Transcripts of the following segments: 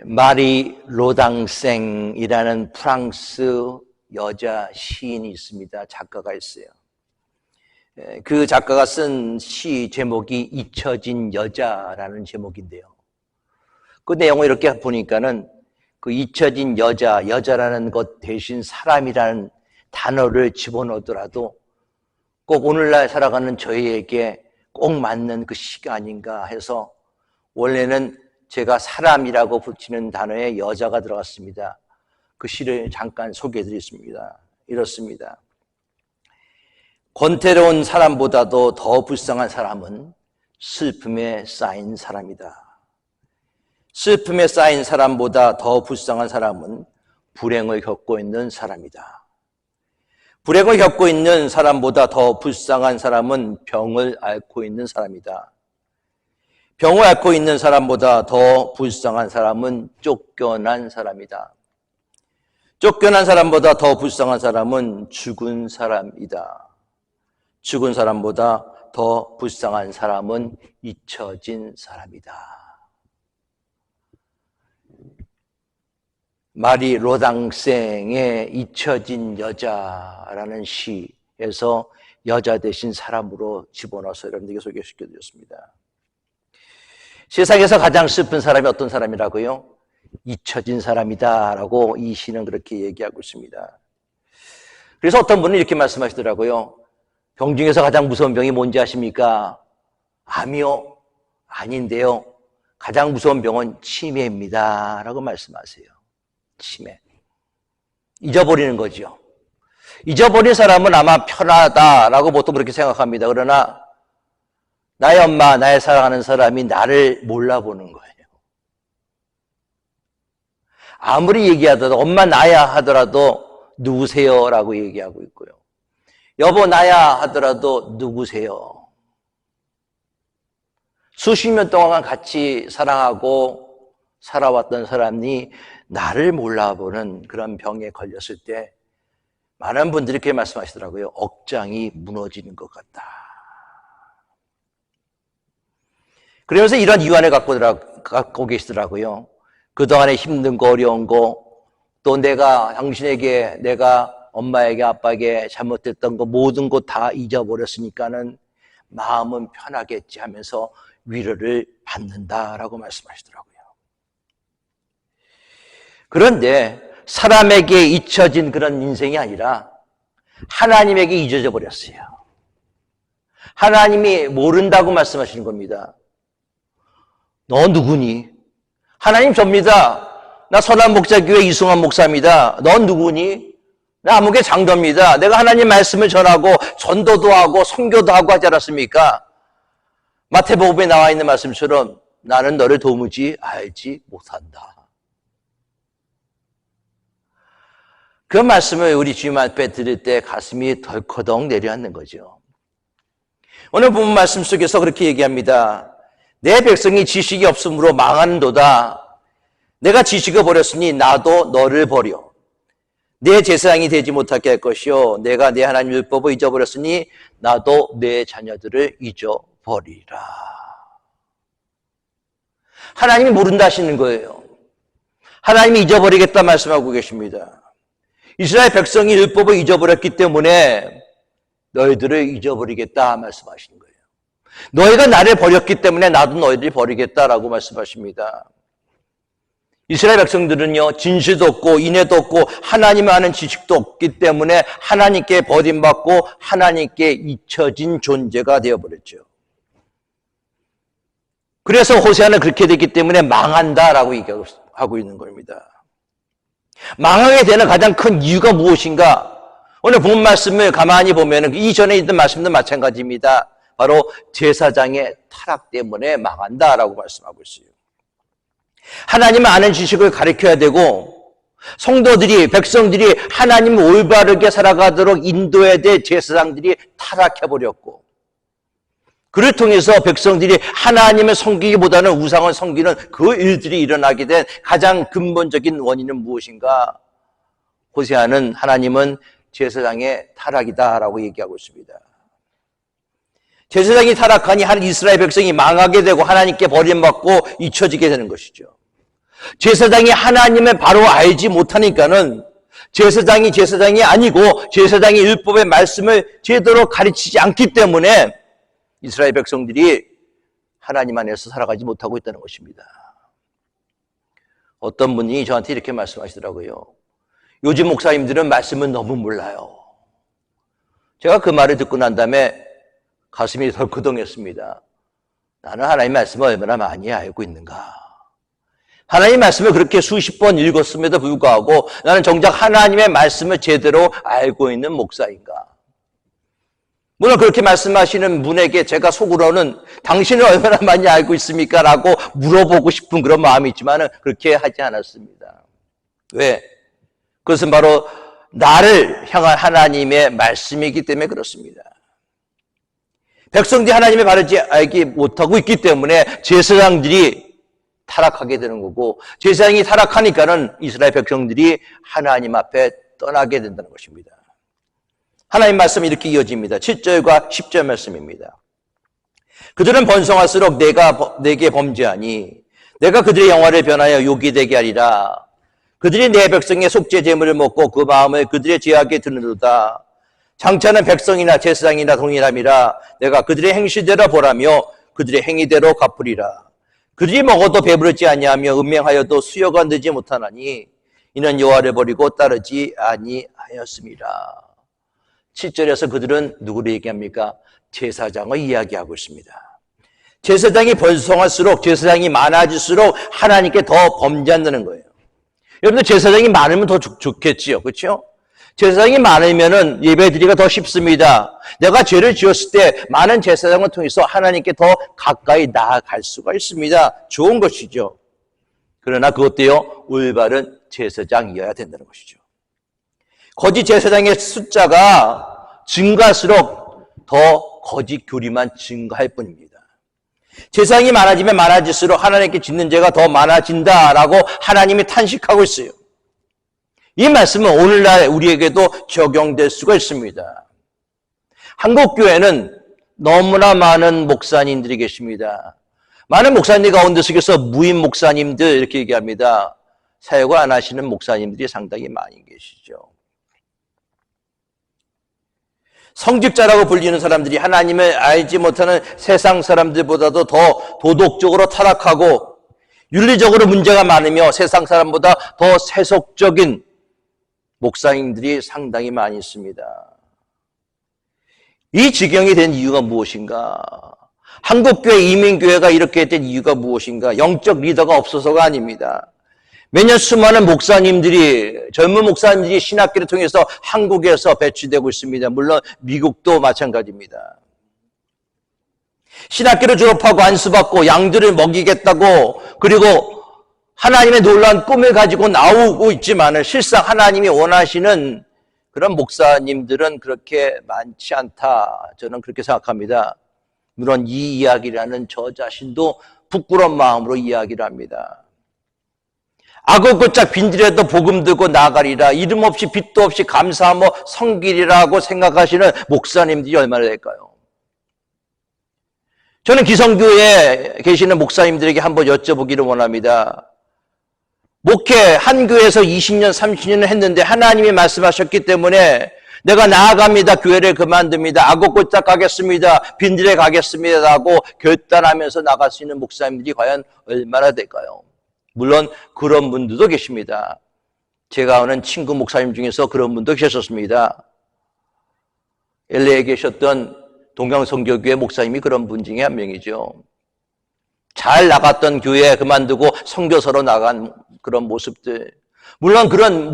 마리 로당생이라는 프랑스 여자 시인이 있습니다. 작가가 있어요. 그 작가가 쓴 시 제목이 잊혀진 여자라는 제목인데요. 그 내용을 이렇게 보니까는 그 잊혀진 여자라는 것 대신 사람이라는 단어를 집어넣더라도 꼭 오늘날 살아가는 저희에게 꼭 맞는 그 시가 아닌가 해서 원래는 제가 사람이라고 붙이는 단어에 여자가 들어갔습니다. 그 시를 잠깐 소개해드리겠습니다. 이렇습니다. 권태로운 사람보다도 더 불쌍한 사람은 슬픔에 쌓인 사람이다. 슬픔에 쌓인 사람보다 더 불쌍한 사람은 불행을 겪고 있는 사람이다. 불행을 겪고 있는 사람보다 더 불쌍한 사람은 병을 앓고 있는 사람이다. 병을 앓고 있는 사람보다 더 불쌍한 사람은 쫓겨난 사람이다. 쫓겨난 사람보다 더 불쌍한 사람은 죽은 사람이다. 죽은 사람보다 더 불쌍한 사람은 잊혀진 사람이다. 마리 로당생의 잊혀진 여자라는 시에서 여자 대신 사람으로 집어넣어서 여러분들에게 소개시켜드렸습니다. 세상에서 가장 슬픈 사람이 어떤 사람이라고요? 잊혀진 사람이다 라고 이 시는 그렇게 얘기하고 있습니다. 그래서 어떤 분은 이렇게 말씀하시더라고요. 병 중에서 가장 무서운 병이 뭔지 아십니까? 암이요? 아닌데요. 가장 무서운 병은 치매입니다 라고 말씀하세요. 치매. 잊어버리는 거죠. 잊어버린 사람은 아마 편하다라고 보통 그렇게 생각합니다. 그러나 나의 엄마, 나의 사랑하는 사람이 나를 몰라보는 거예요. 아무리 얘기하더라도 엄마 나야 하더라도 누구세요? 라고 얘기하고 있고요. 여보 나야 하더라도 누구세요? 수십 년 동안 같이 사랑하고 살아왔던 사람이 나를 몰라보는 그런 병에 걸렸을 때 많은 분들이 이렇게 말씀하시더라고요. 억장이 무너지는 것 같다. 그러면서 이런 이완을 갖고 계시더라고요. 그동안에 힘든 거, 어려운 거, 또 당신에게, 내가 엄마에게, 아빠에게 잘못했던 거 모든 거 다 잊어버렸으니까는 마음은 편하겠지 하면서 위로를 받는다라고 말씀하시더라고요. 그런데 사람에게 잊혀진 그런 인생이 아니라 하나님에게 잊어져 버렸어요. 하나님이 모른다고 말씀하시는 겁니다. 너 누구니? 하나님 접니다. 나 선한목자교회 이승환 목사입니다. 넌 누구니? 나 아무개 장도입니다. 내가 하나님 말씀을 전하고 전도도 하고 선교도 하고 하지 않았습니까? 마태복음에 나와 있는 말씀처럼 나는 너를 도무지 알지 못한다. 그 말씀을 우리 주님 앞에 드릴 때 가슴이 덜커덩 내려앉는 거죠. 오늘 본문 말씀 속에서 그렇게 얘기합니다. 내 백성이 지식이 없으므로 망하는도다. 내가 지식을 버렸으니 나도 너를 버려. 내 제사장이 되지 못하게 할 것이요 내가 내 하나님 율법을 잊어버렸으니 나도 내 자녀들을 잊어버리라. 하나님이 모른다 하시는 거예요. 하나님이 잊어버리겠다 말씀하고 계십니다. 이스라엘 백성이 율법을 잊어버렸기 때문에 너희들을 잊어버리겠다 말씀하시는 거예요. 너희가 나를 버렸기 때문에 나도 너희들을 버리겠다라고 말씀하십니다. 이스라엘 백성들은요, 진실도 없고 인애도 없고 하나님을 아는 지식도 없기 때문에 하나님께 버림받고 하나님께 잊혀진 존재가 되어버렸죠. 그래서 호세아는 그렇게 됐기 때문에 망한다라고 얘기하고 있는 겁니다. 망하게 되는 가장 큰 이유가 무엇인가? 오늘 본 말씀을 가만히 보면 이전에 있던 말씀도 마찬가지입니다. 바로 제사장의 타락 때문에 망한다라고 말씀하고 있어요. 하나님을 아는 지식을 가르쳐야 되고 성도들이, 백성들이 하나님을 올바르게 살아가도록 인도해야 될 제사장들이 타락해버렸고 그를 통해서 백성들이 하나님을 섬기기보다는 우상을 섬기는 그 일들이 일어나게 된 가장 근본적인 원인은 무엇인가? 호세아는 하나님은 제사장의 타락이다라고 얘기하고 있습니다. 제사장이 타락하니 이스라엘 백성이 망하게 되고 하나님께 버림받고 잊혀지게 되는 것이죠. 제사장이 하나님을 바로 알지 못하니까는 제사장이 아니고 제사장이 율법의 말씀을 제대로 가르치지 않기 때문에 이스라엘 백성들이 하나님 안에서 살아가지 못하고 있다는 것입니다. 어떤 분이 저한테 이렇게 말씀하시더라고요. 요즘 목사님들은 말씀을 너무 몰라요. 제가 그 말을 듣고 난 다음에 가슴이 덜커덩했습니다. 나는 하나님 말씀을 얼마나 많이 알고 있는가. 하나님 말씀을 그렇게 수십 번 읽었음에도 불구하고 나는 정작 하나님의 말씀을 제대로 알고 있는 목사인가. 물론 그렇게 말씀하시는 분에게 제가 속으로는 당신은 얼마나 많이 알고 있습니까? 라고 물어보고 싶은 그런 마음이 있지만 그렇게 하지 않았습니다. 왜? 그것은 바로 나를 향한 하나님의 말씀이기 때문에 그렇습니다. 백성들이 하나님의 바르지 알지 못하고 있기 때문에 제사장들이 타락하게 되는 거고, 제사장이 타락하니까는 이스라엘 백성들이 하나님 앞에 떠나게 된다는 것입니다. 하나님 말씀이 이렇게 이어집니다. 7절과 10절 말씀입니다. 그들은 번성할수록 내게 범죄하니 내가 그들의 영화를 변하여 욕이 되게 하리라. 그들이 내 백성의 속죄 제물을 먹고 그 마음을 그들의 죄악에 드느도다. 장차는 백성이나 제사장이나 동일함이라. 내가 그들의 행실대로 보라며 그들의 행위대로 갚으리라. 그들이 먹어도 배부르지 아니하며 음행하여도 수요가 늘지 못하나니 이는 여호와를 버리고 따르지 아니하였습니다. 7절에서 그들은 누구를 얘기합니까? 제사장을 이야기하고 있습니다. 제사장이 번성할수록, 제사장이 많아질수록 하나님께 더 범죄한다는 거예요. 여러분들 제사장이 많으면 더 좋겠지요. 그렇죠? 제사장이 많으면은 예배드리기가 더 쉽습니다. 내가 죄를 지었을 때 많은 제사장을 통해서 하나님께 더 가까이 나아갈 수가 있습니다. 좋은 것이죠. 그러나 그것도요, 올바른 제사장이어야 된다는 것이죠. 거짓 제사장의 숫자가 증가할수록 더 거짓 교리만 증가할 뿐입니다. 제사장이 많아지면 많아질수록 하나님께 짓는 죄가 더 많아진다라고 하나님이 탄식하고 있어요. 이 말씀은 오늘날 우리에게도 적용될 수가 있습니다. 한국교회는 너무나 많은 목사님들이 계십니다. 많은 목사님들 가운데 속에서 무임 목사님들 이렇게 얘기합니다. 사역을 안 하시는 목사님들이 상당히 많이 계시죠. 성직자라고 불리는 사람들이 하나님을 알지 못하는 세상 사람들보다도 더 도덕적으로 타락하고 윤리적으로 문제가 많으며 세상 사람보다 더 세속적인 목사님들이 상당히 많이 있습니다. 이 지경이 된 이유가 무엇인가? 한국교회, 이민교회가 이렇게 된 이유가 무엇인가? 영적 리더가 없어서가 아닙니다. 매년 수많은 목사님들이, 젊은 목사님들이 신학기를 통해서 한국에서 배치되고 있습니다. 물론 미국도 마찬가지입니다. 신학기를 졸업하고 안수받고 양들을 먹이겠다고, 그리고 하나님의 놀라운 꿈을 가지고 나오고 있지만 실상 하나님이 원하시는 그런 목사님들은 그렇게 많지 않다. 저는 그렇게 생각합니다. 물론 이 이야기라는 저 자신도 부끄러운 마음으로 이야기를 합니다. 악을 꼴짝 빈들에도 복음 들고 나가리라. 이름 없이 빚도 없이 감사하며 섬기리라고 생각하시는 목사님들이 얼마나 될까요? 저는 기성교회에 계시는 목사님들에게 한번 여쭤보기를 원합니다. 목회 한 교회에서 20년, 30년을 했는데 하나님이 말씀하셨기 때문에 내가 나아갑니다. 교회를 그만둡니다. 악을 꼴짝 가겠습니다. 빈들에 가겠습니다. 라고 결단하면서 나갈 수 있는 목사님들이 과연 얼마나 될까요? 물론 그런 분들도 계십니다. 제가 아는 친구 목사님 중에서 그런 분도 계셨습니다. LA에 계셨던 동양선교교회 목사님이 그런 분 중에 한 명이죠. 잘 나갔던 교회 그만두고 선교사로 나간 그런 모습들. 물론 그런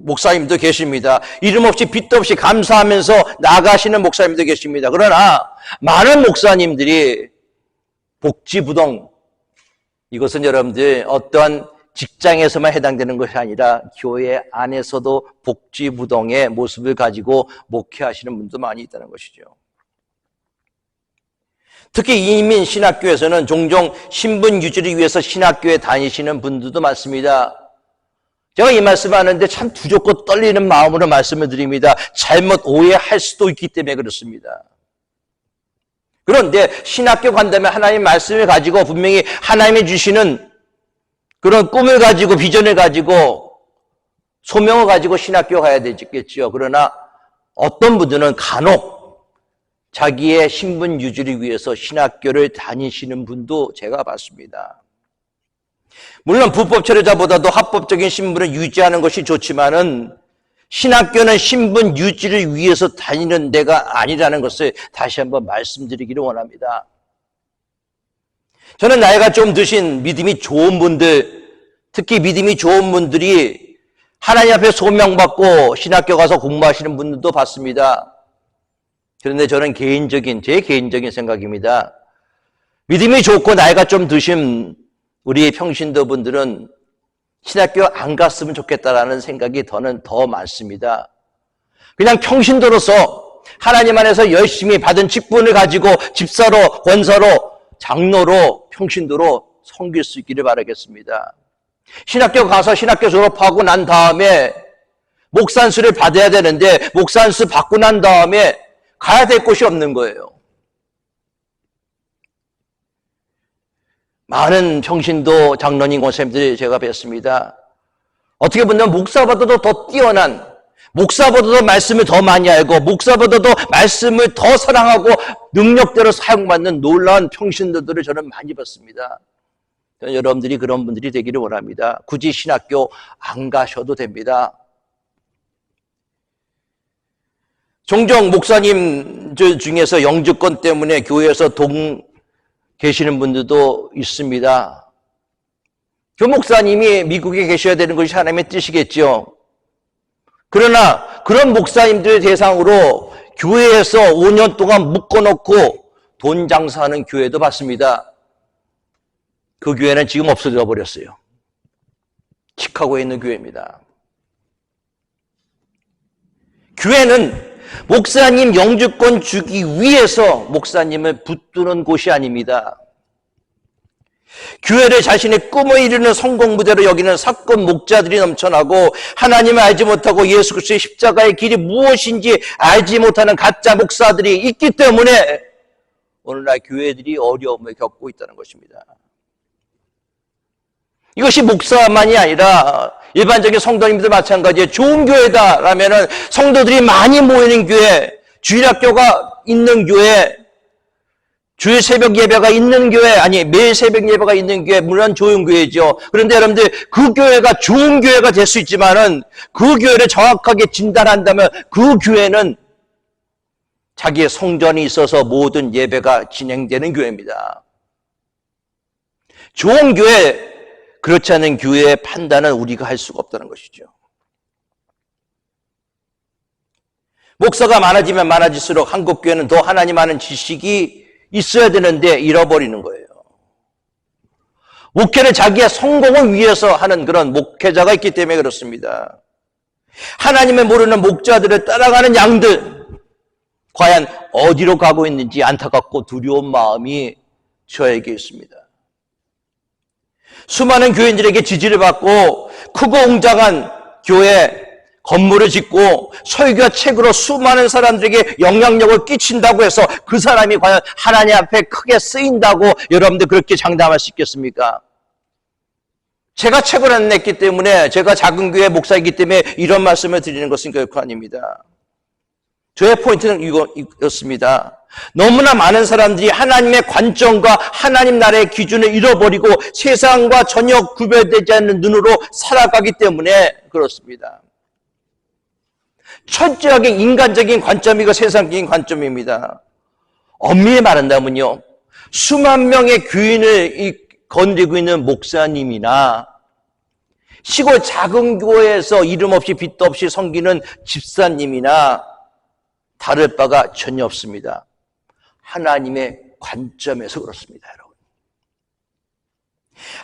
목사님도 계십니다. 이름 없이 빚도 없이 감사하면서 나가시는 목사님도 계십니다. 그러나 많은 목사님들이 복지부동, 이것은 여러분들 어떠한 직장에서만 해당되는 것이 아니라 교회 안에서도 복지부동의 모습을 가지고 목회하시는 분도 많이 있다는 것이죠. 특히 이민 신학교에서는 종종 신분 유지를 위해서 신학교에 다니시는 분들도 많습니다. 제가 이 말씀을 하는데 참 두렵고 떨리는 마음으로 말씀을 드립니다. 잘못 오해할 수도 있기 때문에 그렇습니다. 그런데 신학교 간다면 하나님의 말씀을 가지고 분명히 하나님이 주시는 그런 꿈을 가지고 비전을 가지고 소명을 가지고 신학교 가야 되겠죠. 그러나 어떤 분들은 간혹 자기의 신분 유지를 위해서 신학교를 다니시는 분도 제가 봤습니다. 물론 불법 체류자보다도 합법적인 신분을 유지하는 것이 좋지만은 신학교는 신분 유지를 위해서 다니는 데가 아니라는 것을 다시 한번 말씀드리기를 원합니다. 저는 나이가 좀 드신 믿음이 좋은 분들, 특히 믿음이 좋은 분들이 하나님 앞에 소명받고 신학교 가서 공부하시는 분들도 봤습니다. 그런데 저는 제 개인적인 생각입니다. 믿음이 좋고 나이가 좀 드신 우리 평신도 분들은 신학교 안 갔으면 좋겠다라는 생각이 저는 더 많습니다. 그냥 평신도로서 하나님 안에서 열심히 받은 직분을 가지고 집사로, 권사로, 장로로, 평신도로 섬길 수 있기를 바라겠습니다. 신학교 가서 신학교 졸업하고 난 다음에 목산수를 받아야 되는데 목산수 받고 난 다음에 가야 될 곳이 없는 거예요. 많은 평신도 장로님 권사님들 제가 뵀습니다. 어떻게 보면 목사보다도 더 뛰어난, 목사보다도 말씀을 더 많이 알고 목사보다도 말씀을 더 사랑하고 능력대로 사용받는 놀라운 평신도들을 저는 많이 봤습니다. 여러분들이 그런 분들이 되기를 원합니다. 굳이 신학교 안 가셔도 됩니다. 종종 목사님 중에서 영주권 때문에 교회에서 계시는 분들도 있습니다. 그 목사님이 미국에 계셔야 되는 것이 하나님의 뜻이겠죠. 그러나 그런 목사님들 대상으로 교회에서 5년 동안 묶어놓고 돈 장사하는 교회도 봤습니다. 그 교회는 지금 없어져 버렸어요. 시카고에 있는 교회입니다. 교회는 목사님 영주권 주기 위해서 목사님을 붙드는 곳이 아닙니다. 교회를 자신의 꿈을 이루는 성공 무대로 여기는 사건 목자들이 넘쳐나고 하나님을 알지 못하고 예수 그리스도의 십자가의 길이 무엇인지 알지 못하는 가짜 목사들이 있기 때문에 오늘날 교회들이 어려움을 겪고 있다는 것입니다. 이것이 목사만이 아니라 일반적인 성도님들 마찬가지에 좋은 교회다라면은 성도들이 많이 모이는 교회, 주일학교가 있는 교회, 주일 새벽 예배가 있는 교회, 아니 매일 새벽 예배가 있는 교회, 물론 좋은 교회죠. 그런데 여러분들 그 교회가 좋은 교회가 될 수 있지만은 그 교회를 정확하게 진단한다면 그 교회는 자기의 성전이 있어서 모든 예배가 진행되는 교회입니다. 좋은 교회, 그렇지 않은 교회의 판단은 우리가 할 수가 없다는 것이죠. 목사가 많아지면 많아질수록 한국 교회는 더 하나님 아는 지식이 있어야 되는데 잃어버리는 거예요. 목회를 자기의 성공을 위해서 하는 그런 목회자가 있기 때문에 그렇습니다. 하나님을 모르는 목자들을 따라가는 양들, 과연 어디로 가고 있는지 안타깝고 두려운 마음이 저에게 있습니다. 수많은 교인들에게 지지를 받고 크고 웅장한 교회 건물을 짓고 설교와 책으로 수많은 사람들에게 영향력을 끼친다고 해서 그 사람이 과연 하나님 앞에 크게 쓰인다고 여러분들 그렇게 장담할 수 있겠습니까? 제가 책을 안 냈기 때문에, 제가 작은 교회 목사이기 때문에 이런 말씀을 드리는 것은 결코 아닙니다. 저의 포인트는 이것입니다. 너무나 많은 사람들이 하나님의 관점과 하나님 나라의 기준을 잃어버리고 세상과 전혀 구별되지 않는 눈으로 살아가기 때문에 그렇습니다. 철저하게 인간적인 관점이고 세상적인 관점입니다. 엄밀히 말한다면요, 수만 명의 교인을 건드리고 있는 목사님이나 시골 작은 교회에서 이름 없이 빚도 없이 섬기는 집사님이나 다를 바가 전혀 없습니다. 하나님의 관점에서 그렇습니다, 여러분.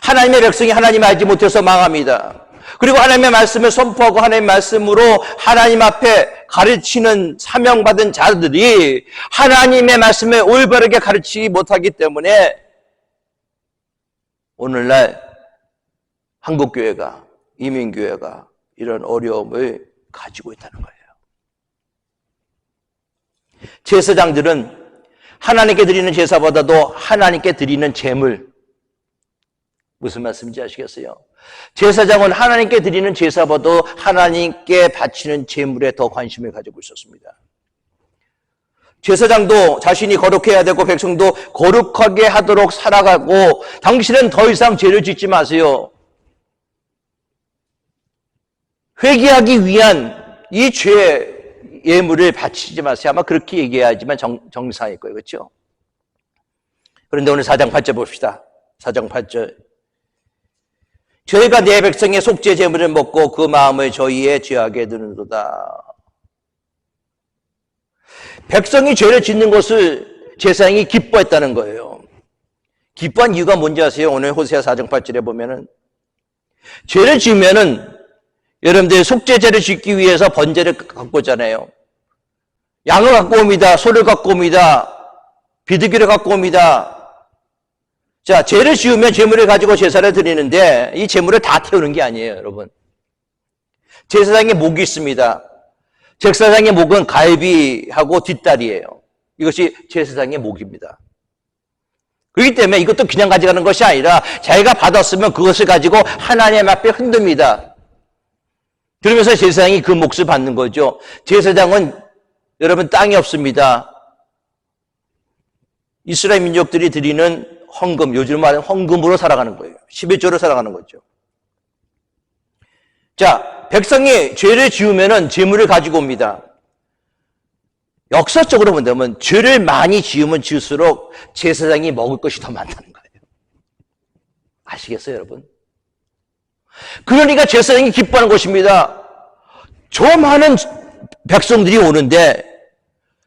하나님의 백성이 하나님을 알지 못해서 망합니다. 그리고 하나님의 말씀을 선포하고 하나님의 말씀으로 하나님 앞에 가르치는 사명받은 자들이 하나님의 말씀을 올바르게 가르치지 못하기 때문에 오늘날 한국교회가, 이민교회가 이런 어려움을 가지고 있다는 거예요. 제사장들은 하나님께 드리는 제사보다도 하나님께 드리는 제물, 무슨 말씀인지 아시겠어요? 제사장은 하나님께 드리는 제사보다 하나님께 바치는 제물에 더 관심을 가지고 있었습니다. 제사장도 자신이 거룩해야 되고 백성도 거룩하게 하도록 살아가고, 당신은 더 이상 죄를 짓지 마세요. 회개하기 위한 이 죄의 예물을 바치지 마세요. 아마 그렇게 얘기해야지만 정상일 거예요. 그렇죠? 그런데 오늘 4장 8절 봅시다. 4장 8절. 저희가 내 백성의 속죄 제물을 먹고 그 마음을 저희의 죄악에 드는도다. 백성이 죄를 짓는 것을 제사장이 기뻐했다는 거예요. 기뻐한 이유가 뭔지 아세요? 오늘 호세아 4장 8절에 보면은, 죄를 지으면은 여러분들 속죄제를 짓기 위해서 번제를 갖고 오잖아요. 양을 갖고 옵니다. 소를 갖고 옵니다. 비둘기를 갖고 옵니다. 자, 죄를 지으면 제물을 가지고 제사를 드리는데 이 제물을 다 태우는 게 아니에요, 여러분. 제사장의 목이 있습니다. 제사장의 목은 갈비하고 뒷다리예요. 이것이 제사장의 목입니다. 그렇기 때문에 이것도 그냥 가져가는 것이 아니라 자기가 받았으면 그것을 가지고 하나님 앞에 흔듭니다. 그러면서 제사장이 그 몫을 받는 거죠. 제사장은 여러분 땅이 없습니다. 이스라엘 민족들이 드리는 헌금, 요즘 말하는 헌금으로 살아가는 거예요. 11조로 살아가는 거죠. 자, 백성이 죄를 지으면은 제물을 가지고 옵니다. 역사적으로 본다면 죄를 많이 지으면 지을수록 제사장이 먹을 것이 더 많다는 거예요. 아시겠어요, 여러분? 그러니까 제사장이 기뻐하는 것입니다. 저 많은 백성들이 오는데,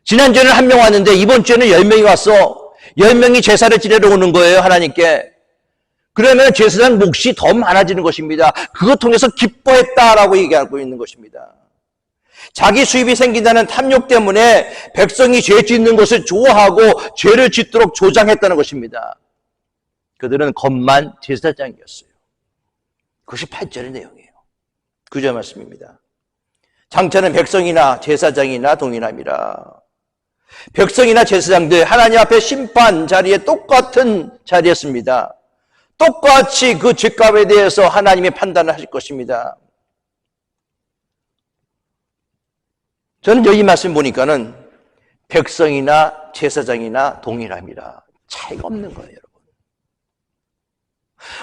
지난주에는 1명 왔는데 이번 주에는 10명이 왔어. 10명이 제사를 지내러 오는 거예요, 하나님께. 그러면 제사장 몫이 더 많아지는 것입니다. 그것 통해서 기뻐했다라고 얘기하고 있는 것입니다. 자기 수입이 생긴다는 탐욕 때문에 백성이 죄 짓는 것을 좋아하고 죄를 짓도록 조장했다는 것입니다. 그들은 겁만 제사장이었어요. 그것이 8절의 내용이에요. 9절 말씀입니다. 장차는 백성이나 제사장이나 동일함이라. 백성이나 제사장들 하나님 앞에 심판 자리에 똑같은 자리였습니다. 똑같이 그 죄값에 대해서 하나님이 판단을 하실 것입니다. 저는 여기 말씀 보니까는 백성이나 제사장이나 동일함이라. 차이가 없는 거예요, 여러분.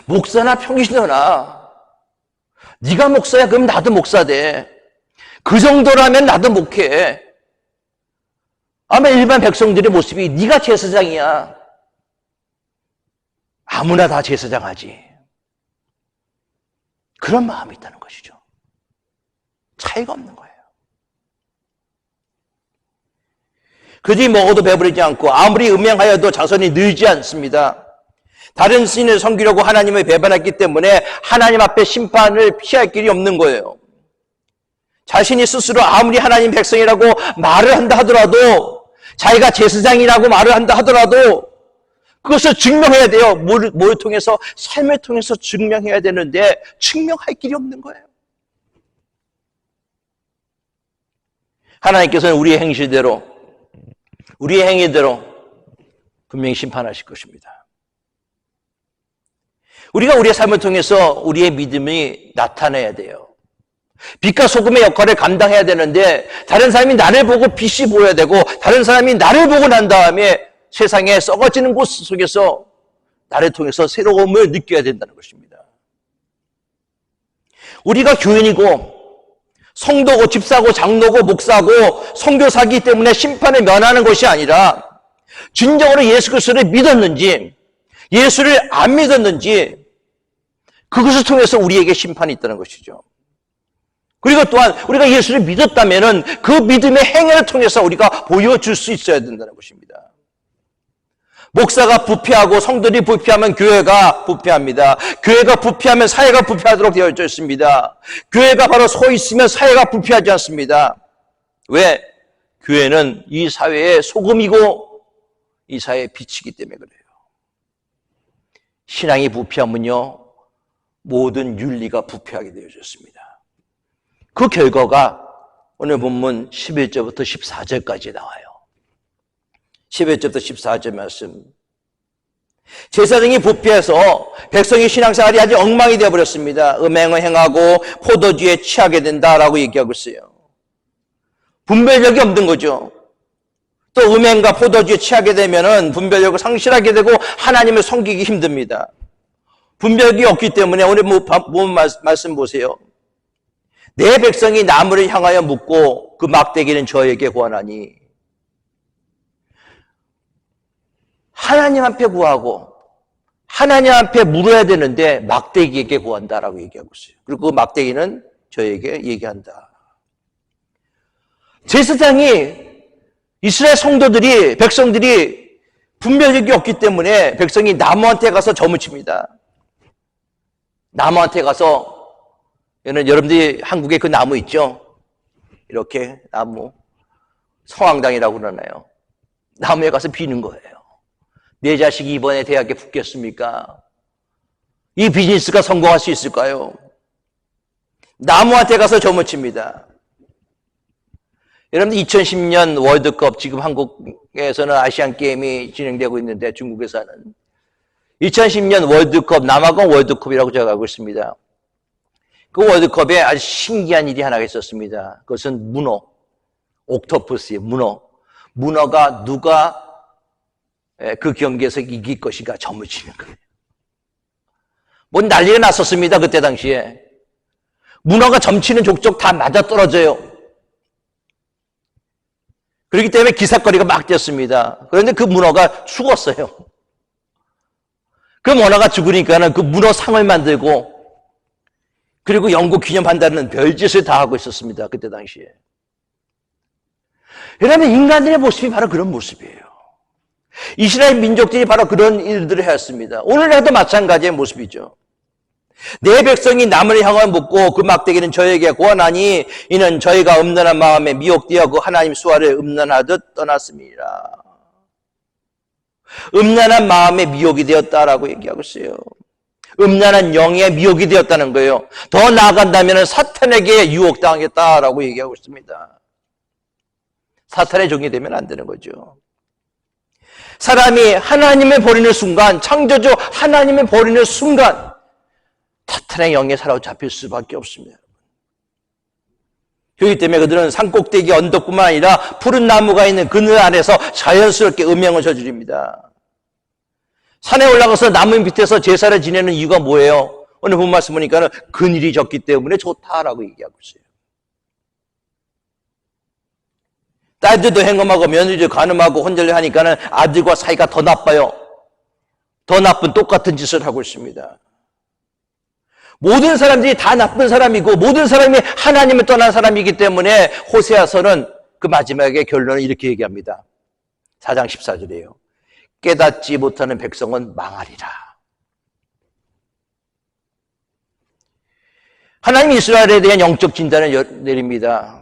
목사나 평신도나 네가 목사야 그럼 나도 목사 돼. 그 정도라면 나도 목회. 아마 일반 백성들의 모습이 네가 제사장이야. 아무나 다 제사장 하지. 그런 마음이 있다는 것이죠. 차이가 없는 거예요. 그들이 먹어도 배부르지 않고 아무리 음행하여도 자손이 늘지 않습니다. 다른 신을 섬기려고 하나님을 배반했기 때문에 하나님 앞에 심판을 피할 길이 없는 거예요. 자신이 스스로 아무리 하나님 백성이라고 말을 한다 하더라도, 자기가 제사장이라고 말을 한다 하더라도 그것을 증명해야 돼요. 뭘 통해서? 삶을 통해서 증명해야 되는데 증명할 길이 없는 거예요. 하나님께서는 우리의 행실대로, 우리의 행위대로 분명히 심판하실 것입니다. 우리가 우리의 삶을 통해서 우리의 믿음이 나타나야 돼요. 빛과 소금의 역할을 감당해야 되는데 다른 사람이 나를 보고 빛이 보여야 되고 다른 사람이 나를 보고 난 다음에 세상에 썩어지는 곳 속에서 나를 통해서 새로움을 느껴야 된다는 것입니다. 우리가 교인이고 성도고 집사고 장로고 목사고 선교사이기 때문에 심판을 면하는 것이 아니라 진정으로 예수 그리스도를 믿었는지 예수를 안 믿었는지 그것을 통해서 우리에게 심판이 있다는 것이죠. 그리고 또한 우리가 예수를 믿었다면 그 믿음의 행위를 통해서 우리가 보여줄 수 있어야 된다는 것입니다. 목사가 부패하고 성도들이 부패하면 교회가 부패합니다. 교회가 부패하면 사회가 부패하도록 되어져 있습니다. 교회가 바로 서 있으면 사회가 부패하지 않습니다. 왜? 교회는 이 사회의 소금이고 이 사회의 빛이기 때문에 그래요. 신앙이 부패하면요 모든 윤리가 부패하게 되어졌습니다. 그 결과가 오늘 본문 11절부터 14절까지 나와요. 11절부터 14절 말씀. 제사장이 부패해서 백성의 신앙생활이 아주 엉망이 되어버렸습니다. 음행을 행하고 포도주에 취하게 된다라고 얘기하고 있어요. 분별력이 없는 거죠. 또 음행과 포도주에 취하게 되면은 분별력을 상실하게 되고 하나님을 섬기기 힘듭니다. 분별력이 없기 때문에 오늘 말씀 보세요. 내 백성이 나무를 향하여 묻고 그 막대기는 저에게 구하나니. 하나님 앞에 구하고 하나님 앞에 물어야 되는데 막대기에게 구한다라고 얘기하고 있어요. 그리고 그 막대기는 저에게 얘기한다. 제사장이 이스라엘 성도들이 백성들이 분별력이 없기 때문에 백성이 나무한테 가서 점을 칩니다. 나무한테 가서 여러분들이 한국에 그 나무 있죠? 이렇게 나무 성황당이라고 그러나요? 나무에 가서 비는 거예요. 내 자식이 이번에 대학에 붙겠습니까? 이 비즈니스가 성공할 수 있을까요? 나무한테 가서 점을 칩니다. 여러분들 2010년 월드컵 지금 한국에서는 아시안게임이 진행되고 있는데 중국에서는 2010년 월드컵 남아공 월드컵이라고 제가 알고 있습니다. 그 월드컵에 아주 신기한 일이 하나가 있었습니다. 그것은 문어, 옥토퍼스의 문어. 문어가 누가 그 경기에서 이길 것인가 점을 치는 거예요. 뭔 난리가 났었습니다. 그때 당시에. 문어가 점치는 족족 다 맞아떨어져요. 그렇기 때문에 기사거리가 막 됐습니다. 그런데 그 문어가 죽었어요. 그 문어가 죽으니까는 그 문어상을 만들고 그리고 영국 기념한다는 별짓을 다 하고 있었습니다. 그때 당시에. 여러분, 인간들의 모습이 바로 그런 모습이에요. 이스라엘 민족들이 바로 그런 일들을 했습니다. 오늘날도 마찬가지의 모습이죠. 내 백성이 남을 향하여 묻고 그 막대기는 저에게 구하나니 이는 저희가 음란한 마음에 미혹되어 그 하나님 수하를 음란하듯 떠났습니다. 음란한 마음에 미혹이 되었다라고 얘기하고 있어요. 음란한 영에 미혹이 되었다는 거예요. 더 나아간다면 사탄에게 유혹당하겠다라고 얘기하고 있습니다. 사탄의 종이 되면 안 되는 거죠. 사람이 하나님을 버리는 순간, 창조주 하나님을 버리는 순간 사탄의 영에 사로잡힐 수밖에 없습니다. 그렇기 때문에 그들은 산꼭대기 언덕뿐만 아니라 푸른 나무가 있는 그늘 아래서 자연스럽게 음행을 저지릅니다. 산에 올라가서 나무 밑에서 제사를 지내는 이유가 뭐예요? 오늘 본 말씀 보니까 그늘이 졌기 때문에 좋다라고 얘기하고 있어요. 딸들도 행음하고 며느리도 간음하고 혼절을 하니까는 아들과 사이가 더 나빠요. 더 나쁜 똑같은 짓을 하고 있습니다. 모든 사람들이 다 나쁜 사람이고 모든 사람이 하나님을 떠난 사람이기 때문에 호세아서는 그 마지막에 결론을 이렇게 얘기합니다. 4장 14절이에요. 깨닫지 못하는 백성은 망하리라. 하나님이 이스라엘에 대한 영적 진단을 내립니다.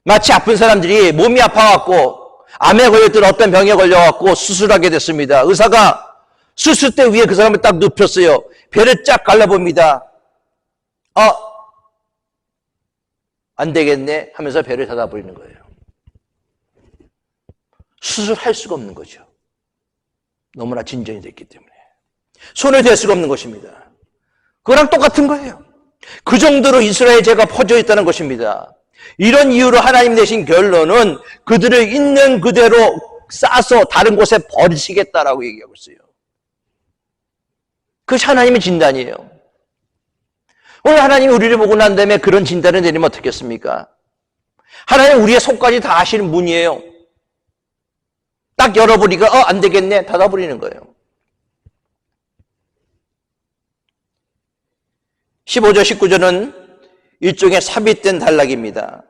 마치 아픈 사람들이 몸이 아파갖고 암에 걸렸던 어떤 병에 걸려갖고 수술하게 됐습니다. 의사가 수술대 위에 그 사람을 딱 눕혔어요. 배를 쫙 갈라봅니다. 안 되겠네 하면서 배를 닫아버리는 거예요. 수술할 수가 없는 거죠. 너무나 진전이 됐기 때문에. 손을 댈 수가 없는 것입니다. 그거랑 똑같은 거예요. 그 정도로 이스라엘 죄가 퍼져 있다는 것입니다. 이런 이유로 하나님 내신 결론은 그들을 있는 그대로 싸서 다른 곳에 버리시겠다라고 얘기하고 있어요. 그것이 하나님의 진단이에요. 오늘 하나님이 우리를 보고 난 다음에 그런 진단을 내리면 어떻겠습니까? 하나님 우리의 속까지 다 아시는 분이에요. 딱 열어보니까 안 되겠네 닫아버리는 거예요. 15절 19절은 일종의 삽입된 단락입니다.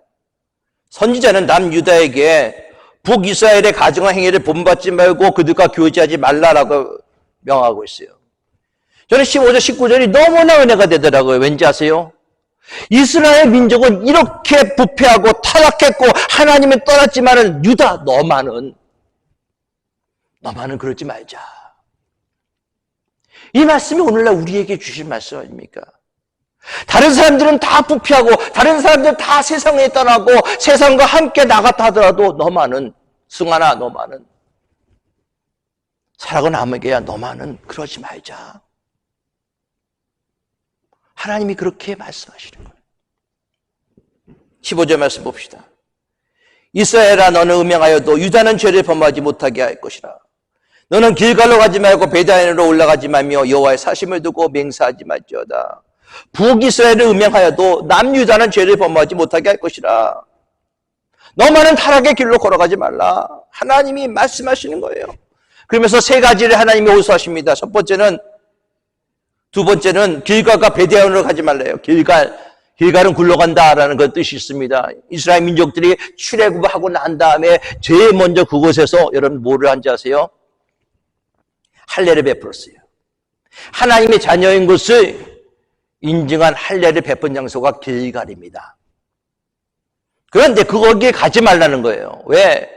선지자는 남유다에게 북이스라엘의 가증한 행위를 본받지 말고 그들과 교제하지 말라라고 명하고 있어요. 저는 15절 19절이 너무나 은혜가 되더라고요. 왠지 아세요? 이스라엘 민족은 이렇게 부패하고 타락했고 하나님을 떠났지만은 유다 너만은 그러지 말자. 이 말씀이 오늘날 우리에게 주신 말씀 아닙니까? 다른 사람들은 다 부패하고 다른 사람들은 다 세상에 떠나고 세상과 함께 나갔다 하더라도 너만은 승하나 너만은 하라고 남에게 너만은 그러지 말자. 하나님이 그렇게 말씀하시는 거예요. 15절 말씀 봅시다. 이스라엘아 너는 음행하여도 유다는 죄를 범하지 못하게 할 것이라. 너는 길갈로 가지 말고 베다인으로 올라가지 말며 여호와의 사심을 두고 맹세하지 말지어다. 북이스라엘을 음행하여도 남유다는 죄를 범하지 못하게 할 것이라. 너만은 타락의 길로 걸어가지 말라. 하나님이 말씀하시는 거예요. 그러면서 세 가지를 하나님이 호소하십니다. 첫 번째는, 두 번째는 길갈과 베다인으로 가지 말래요. 길갈은 굴러간다라는 그 뜻이 있습니다. 이스라엘 민족들이 출애굽하고 난 다음에 제일 먼저 그곳에서 여러분 뭐를 한지 아세요? 할례를 베풀었어요. 하나님의 자녀인 것을 인증한 할례를 베푼 장소가 길갈입니다. 그런데 거기에 가지 말라는 거예요. 왜?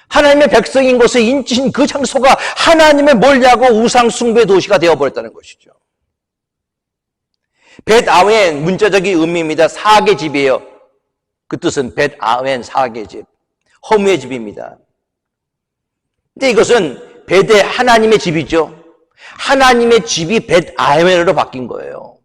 하나님의 백성인 것을 인친 그 장소가 하나님의 멀리하고 우상 숭배 도시가 되어버렸다는 것이죠. 벳아웬 문자적인 의미입니다. 사악의 집이에요. 그 뜻은 벳아웬 사악의 집, 허무의 집입니다. 근데 이것은 벳의 하나님의 집이죠. 하나님의 집이 벳아웬으로 바뀐 거예요.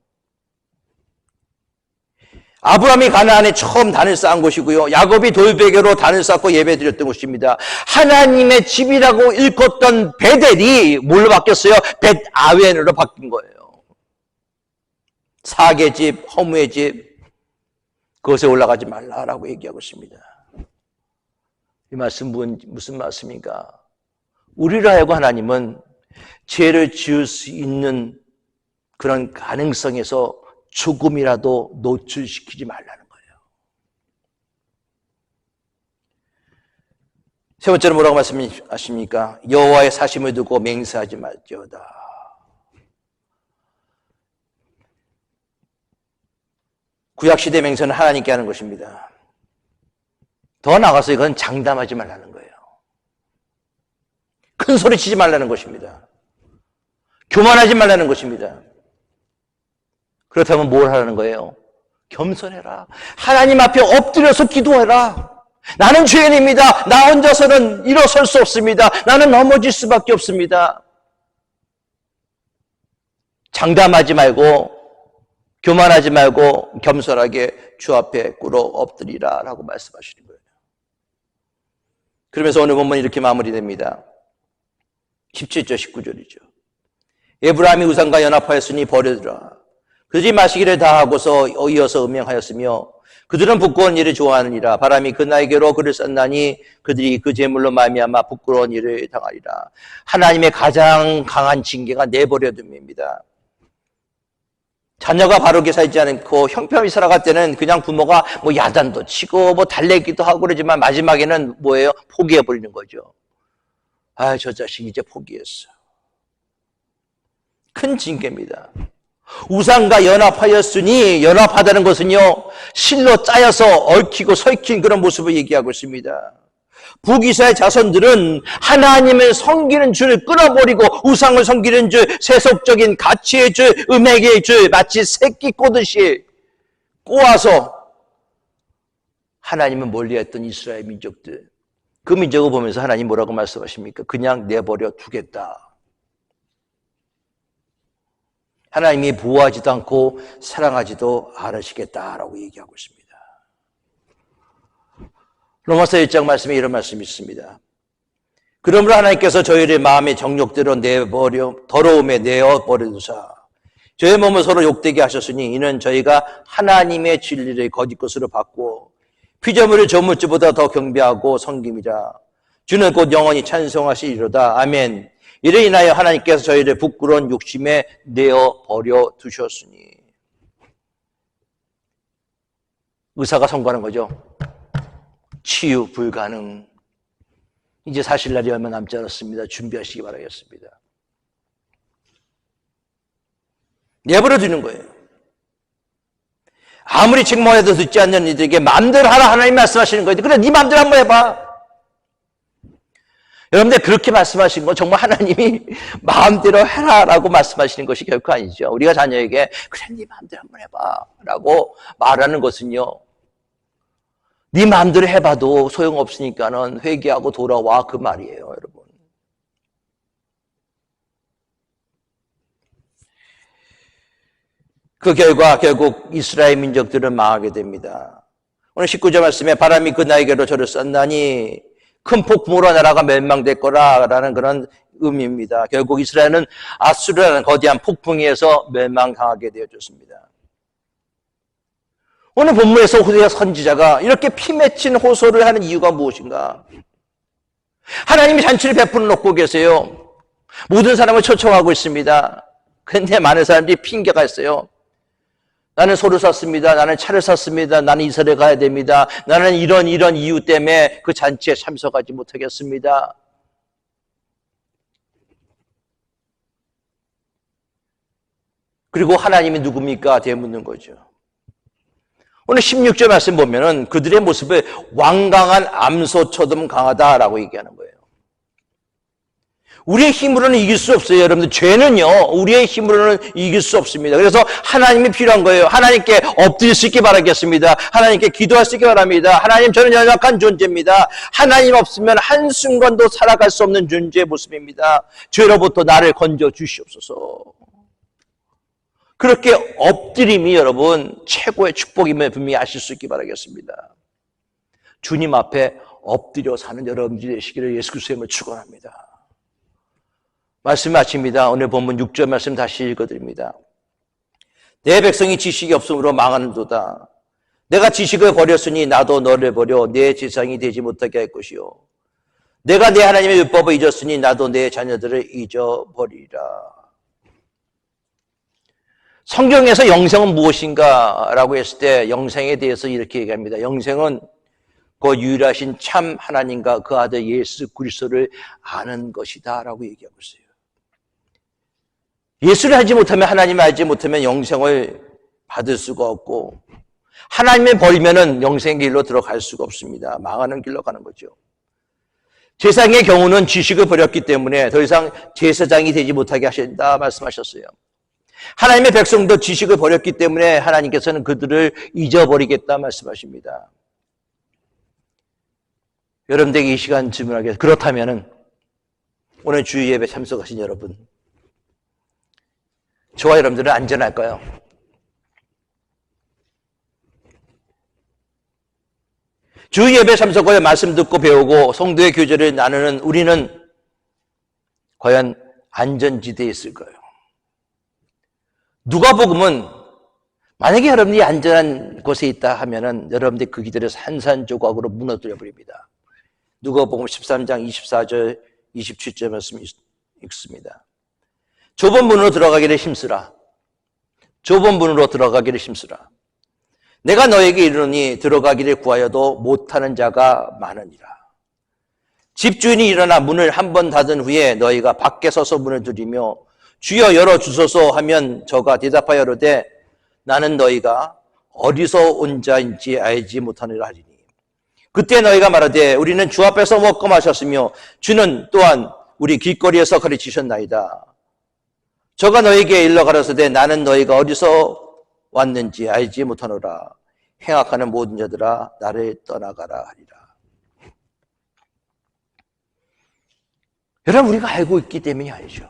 아브라함이 가나안에 처음 단을 쌓은 곳이고요. 야곱이 돌베개로 단을 쌓고 예배드렸던 곳입니다. 하나님의 집이라고 일컫던 베델이 뭘로 바뀌었어요? 벳아웬으로 바뀐 거예요. 사악의 집, 허무의 집, 그것에 올라가지 말라라고 얘기하고 있습니다. 이 말씀 무슨 말씀인가? 우리로 하여금 하나님은 죄를 지을 수 있는 그런 가능성에서 조금이라도 노출시키지 말라는 거예요. 세 번째로 뭐라고 말씀하십니까? 여호와의 사심을 두고 맹세하지 말지어다. 구약시대 맹세는 하나님께 하는 것입니다. 더 나아가서 이건 장담하지 말라는 거예요. 큰 소리 치지 말라는 것입니다. 교만하지 말라는 것입니다. 그렇다면 뭘 하라는 거예요? 겸손해라. 하나님 앞에 엎드려서 기도해라. 나는 죄인입니다. 나 혼자서는 일어설 수 없습니다. 나는 넘어질 수밖에 없습니다. 장담하지 말고, 교만하지 말고 겸손하게 주 앞에 꿇어 엎드리라 라고 말씀하시는 거예요. 그러면서 오늘 본문이 이렇게 마무리됩니다. 17절 19절이죠. 에브라임이 우상과 연합하였으니 버려두라. 그들이 마시기를 다하고서 이어서 음행하였으며 그들은 부끄러운 일을 좋아하느니라. 바람이 그나에게로 그를 쐈나니 그들이 그 제물로 말미암아 부끄러운 일을 당하리라. 하나님의 가장 강한 징계가 내버려둠입니다. 자녀가 바르게 살지 않고 형편이 살아갈 때는 그냥 부모가 뭐 야단도 치고 달래기도 하고 그러지만 마지막에는 뭐예요? 포기해버리는 거죠. 아, 저 자식 이제 포기했어. 큰 징계입니다. 우상과 연합하였으니, 연합하다는 것은요, 실로 짜여서 얽히고 설킨 그런 모습을 얘기하고 있습니다. 북이스라엘 자손들은 하나님을 섬기는 줄을 끊어버리고 우상을 섬기는 줄, 세속적인 가치의 줄, 음행의 줄, 마치 새끼 꼬듯이 꼬아서 하나님을 멀리했던 이스라엘 민족들, 그 민족을 보면서 하나님 뭐라고 말씀하십니까? 그냥 내버려 두겠다. 하나님이 보호하지도 않고 사랑하지도 않으시겠다라고 얘기하고 있습니다. 로마서 1장 말씀에 이런 말씀이 있습니다. 그러므로 하나님께서 저희를 마음의 정욕대로 더러움에 내어버려두사 저희 몸을 서로 욕되게 하셨으니 이는 저희가 하나님의 진리를 거짓 것으로 바꾸어 피조물을 조물주보다 더 경배하고 섬김이라. 주는 곧 영원히 찬송하시리로다. 아멘. 이를 인하여 하나님께서 저희를 부끄러운 욕심에 내어버려 두셨으니. 의사가 선고하는 거죠. 치유 불가능. 이제 사실 날이 얼마 남지 않았습니다. 준비하시기 바라겠습니다. 내버려 두는 거예요. 아무리 책망해도 듣지 않는 이들에게 마음대로 하라 하나님 말씀하시는 거예요. 그래, 네 마음대로 한번 해봐. 여러분들 그렇게 말씀하신 건 정말 하나님이 마음대로 해라라고 말씀하시는 것이 결코 아니죠. 우리가 자녀에게 그래, 네 마음대로 한번 해봐 라고 말하는 것은요, 네 마음대로 해봐도 소용없으니까는 회개하고 돌아와, 그 말이에요, 여러분. 그 결과 결국 이스라엘 민족들은 망하게 됩니다. 오늘 19절 말씀에 바람이 그 나에게로 저를 쐈나니 큰 폭풍으로 나라가 멸망될 거라라는 그런 의미입니다. 결국 이스라엘은 아수르라는 거대한 폭풍에 의해서 멸망당하게 되어졌습니다. 오늘 본문에서 호세아 선지자가 이렇게 피 맺힌 호소를 하는 이유가 무엇인가? 하나님이 잔치를 베풀어 놓고 계세요. 모든 사람을 초청하고 있습니다. 그런데 많은 사람들이 핑계가 있어요. 나는 소를 샀습니다. 나는 차를 샀습니다. 나는 이스라엘 가야 됩니다. 나는 이런 이유 때문에 그 잔치에 참석하지 못하겠습니다. 그리고 하나님이 누굽니까? 되묻는 거죠. 오늘 16절 말씀 보면은 그들의 모습을 완강한 암소처럼 강하다라고 얘기하는 거예요. 우리의 힘으로는 이길 수 없어요. 여러분들, 죄는요, 우리의 힘으로는 이길 수 없습니다. 그래서 하나님이 필요한 거예요. 하나님께 엎드릴 수 있게 바라겠습니다. 하나님께 기도할 수 있게 바랍니다. 하나님, 저는 연약한 존재입니다. 하나님 없으면 한순간도 살아갈 수 없는 존재의 모습입니다. 죄로부터 나를 건져 주시옵소서. 그렇게 엎드림이 여러분 최고의 축복임을 분명히 아실 수 있게 바라겠습니다. 주님 앞에 엎드려 사는 여러분들이 되시기를 예수 그리스도의 축원합니다. 말씀 마칩니다. 오늘 본문 6절 말씀 다시 읽어드립니다. 내 백성이 지식이 없으므로 망하는도다. 내가 지식을 버렸으니 나도 너를 버려 내 제사장이 되지 못하게 할 것이요. 내가 내 하나님의 율법을 잊었으니 나도 내 자녀들을 잊어버리라. 성경에서 영생은 무엇인가? 라고 했을 때 영생에 대해서 이렇게 얘기합니다. 영생은 그 유일하신 참 하나님과 그 아들 예수 그리스도를 아는 것이다 라고 얘기하고 있어요. 예수를 알지 못하면, 하나님을 알지 못하면 영생을 받을 수가 없고, 하나님을 버리면 영생의 길로 들어갈 수가 없습니다. 망하는 길로 가는 거죠. 제사장의 경우는 지식을 버렸기 때문에 더 이상 제사장이 되지 못하게 하신다 말씀하셨어요. 하나님의 백성도 지식을 버렸기 때문에 하나님께서는 그들을 잊어버리겠다 말씀하십니다. 여러분들에게 이 시간 질문하겠습니다. 그렇다면 오늘 주일 예배 참석하신 여러분, 저와 여러분들은 안전할까요? 주일 예배 참석하여 말씀 듣고 배우고 성도의 교제를 나누는 우리는 과연 안전지대에 있을까요? 누가복음은 만약에 여러분이 안전한 곳에 있다 하면은 여러분들이 그 기들을 산산조각으로 무너뜨려 버립니다. 누가복음 13장 24절 27절 말씀 읽습니다. 좁은 문으로 들어가기를 힘쓰라. 좁은 문으로 들어가기를 힘쓰라. 내가 너에게 이르노니 들어가기를 구하여도 못하는 자가 많으니라. 집주인이 일어나 문을 한 번 닫은 후에 너희가 밖에 서서 문을 두드리며 주여 열어주소서 하면 저가 대답하여 이르되 나는 너희가 어디서 온 자인지 알지 못하느라 하리니 그때 너희가 말하되 우리는 주 앞에서 먹고 마셨으며 주는 또한 우리 길거리에서 가르치셨나이다. 저가 너희에게 일러 가라사대 나는 너희가 어디서 왔는지 알지 못하노라. 행악하는 모든 자들아 나를 떠나가라 하리라. 여러분, 우리가 알고 있기 때문이 아니죠.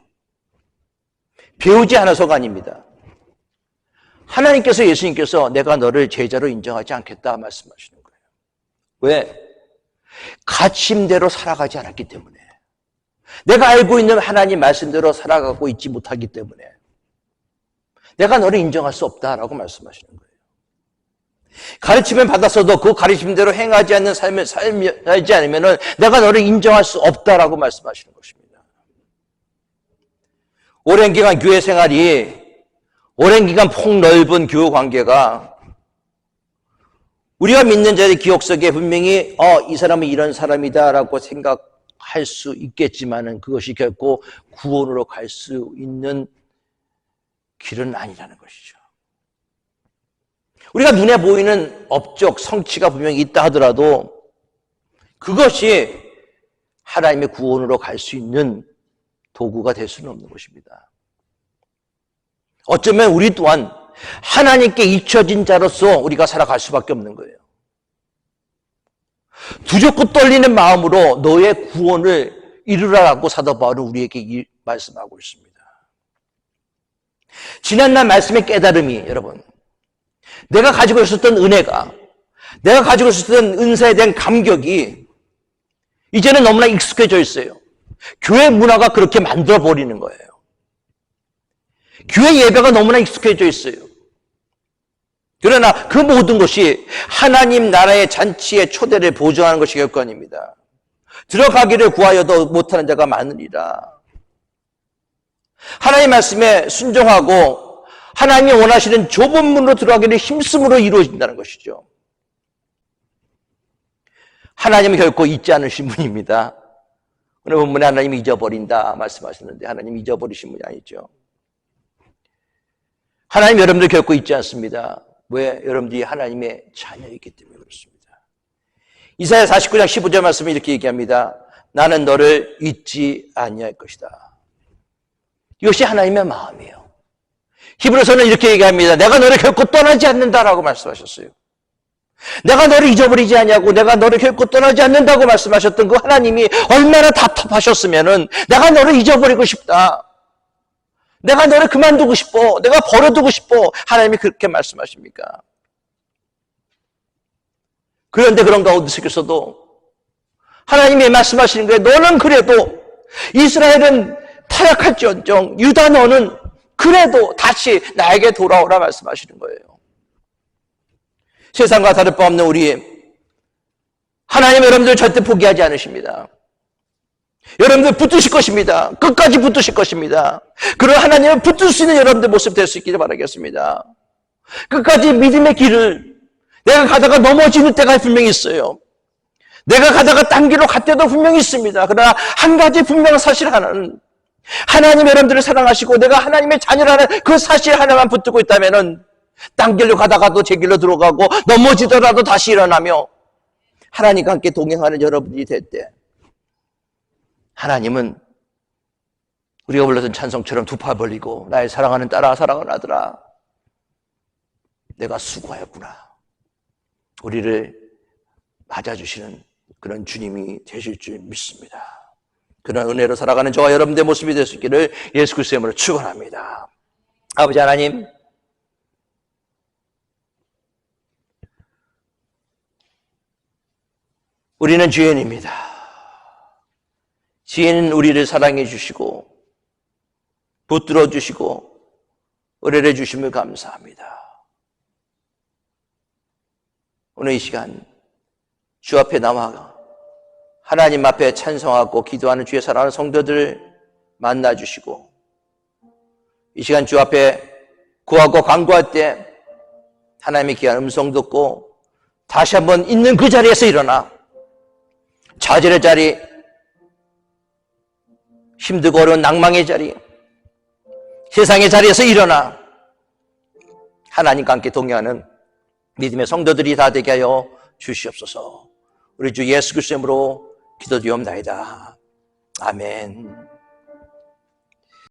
배우지 않아서가 아닙니다. 하나님께서, 예수님께서 내가 너를 제자로 인정하지 않겠다 말씀하시는 거예요. 왜? 가르침대로 살아가지 않았기 때문에. 내가 알고 있는 하나님 말씀대로 살아가고 있지 못하기 때문에 내가 너를 인정할 수 없다라고 말씀하시는 거예요. 가르침을 받았어도 그 가르침대로 행하지 않는 삶을 살지 않으면 내가 너를 인정할 수 없다라고 말씀하시는 것입니다. 오랜 기간 교회 생활이, 오랜 기간 폭넓은 교우 관계가 우리가 믿는 자의 기억 속에 분명히 이 사람은 이런 사람이다라고 생각할 수 있겠지만은 그것이 결코 구원으로 갈 수 있는 길은 아니라는 것이죠. 우리가 눈에 보이는 업적, 성취가 분명히 있다 하더라도 그것이 하나님의 구원으로 갈 수 있는 도구가 될 수는 없는 것입니다. 어쩌면 우리 또한 하나님께 잊혀진 자로서 우리가 살아갈 수밖에 없는 거예요. 두렵고 떨리는 마음으로 너의 구원을 이루라고 사도 바울은 우리에게 말씀하고 있습니다. 지난날 말씀의 깨달음이 여러분, 내가 가지고 있었던 은혜가, 내가 가지고 있었던 은사에 대한 감격이 이제는 너무나 익숙해져 있어요. 교회 문화가 그렇게 만들어버리는 거예요. 교회 예배가 너무나 익숙해져 있어요. 그러나 그 모든 것이 하나님 나라의 잔치의 초대를 보증하는 것이 결권입니다. 들어가기를 구하여도 못하는 자가 많으리라. 하나님 말씀에 순종하고 하나님이 원하시는 좁은 문으로 들어가기를 힘쓰므로 이루어진다는 것이죠. 하나님은 결코 잊지 않으신 분입니다. 오늘 본문에 하나님이 잊어버린다 말씀하셨는데 하나님이 잊어버리신 분이 아니죠. 하나님 여러분들 결코 잊지 않습니다. 왜? 여러분들이 하나님의 자녀이기 때문에 그렇습니다. 이사야 49장 15절 말씀을 이렇게 얘기합니다. 나는 너를 잊지 아니할 것이다. 이것이 하나님의 마음이에요. 히브리서는 이렇게 얘기합니다. 내가 너를 결코 떠나지 않는다라고 말씀하셨어요. 내가 너를 잊어버리지 않냐고, 내가 너를 결코 떠나지 않는다고 말씀하셨던 그 하나님이 얼마나 답답하셨으면은 내가 너를 잊어버리고 싶다. 내가 너를 그만두고 싶어. 내가 버려두고 싶어. 하나님이 그렇게 말씀하십니까? 그런데 그런 가운데 속에서도 하나님이 말씀하시는 거예요. 너는 그래도 이스라엘은 타락할지언정 유다 너는 그래도 다시 나에게 돌아오라 말씀하시는 거예요. 세상과 다를 바 없는 우리 하나님 여러분들 절대 포기하지 않으십니다. 여러분들 붙으실 것입니다. 끝까지 붙으실 것입니다. 그런 하나님을 붙을 수 있는 여러분들 모습 될 수 있기를 바라겠습니다. 끝까지 믿음의 길을 내가 가다가 넘어지는 때가 분명히 있어요. 내가 가다가 딴 길로 갈 때도 분명히 있습니다. 그러나 한 가지 분명한 사실 하나는 하나님 여러분들을 사랑하시고 내가 하나님의 자녀라는 그 사실 하나만 붙들고 있다면은 딴 길로 가다가도 제 길로 들어가고 넘어지더라도 다시 일어나며 하나님과 함께 동행하는 여러분들이 될 때 하나님은 우리가 불렀던 찬송처럼 두 팔 벌리고 나의 사랑하는 딸아 사랑하는 아들아 내가 수고하였구나. 우리를 맞아주시는 그런 주님이 되실 줄 믿습니다. 그런 은혜로 살아가는 저와 여러분들의 모습이 될 수 있기를 예수 그리스도의 이름으로 축원합니다. 아버지 하나님, 우리는 죄인입니다. 죄인은 우리를 사랑해 주시고 붙들어 주시고 은혜를 주심을 감사합니다. 오늘 이 시간 주 앞에 나와 하나님 앞에 찬송하고 기도하는 주의 사랑하는 성도들을 만나 주시고 이 시간 주 앞에 구하고 간구할 때 하나님의 귀한 음성 듣고 다시 한번 있는 그 자리에서 일어나 좌절의 자리, 힘들고 어려운 낭망의 자리, 세상의 자리에서 일어나 하나님과 함께 동행하는 믿음의 성도들이 다 되게 하여 주시옵소서. 우리 주 예수 그리스도의 이름으로 기도드리옵나이다. 아멘.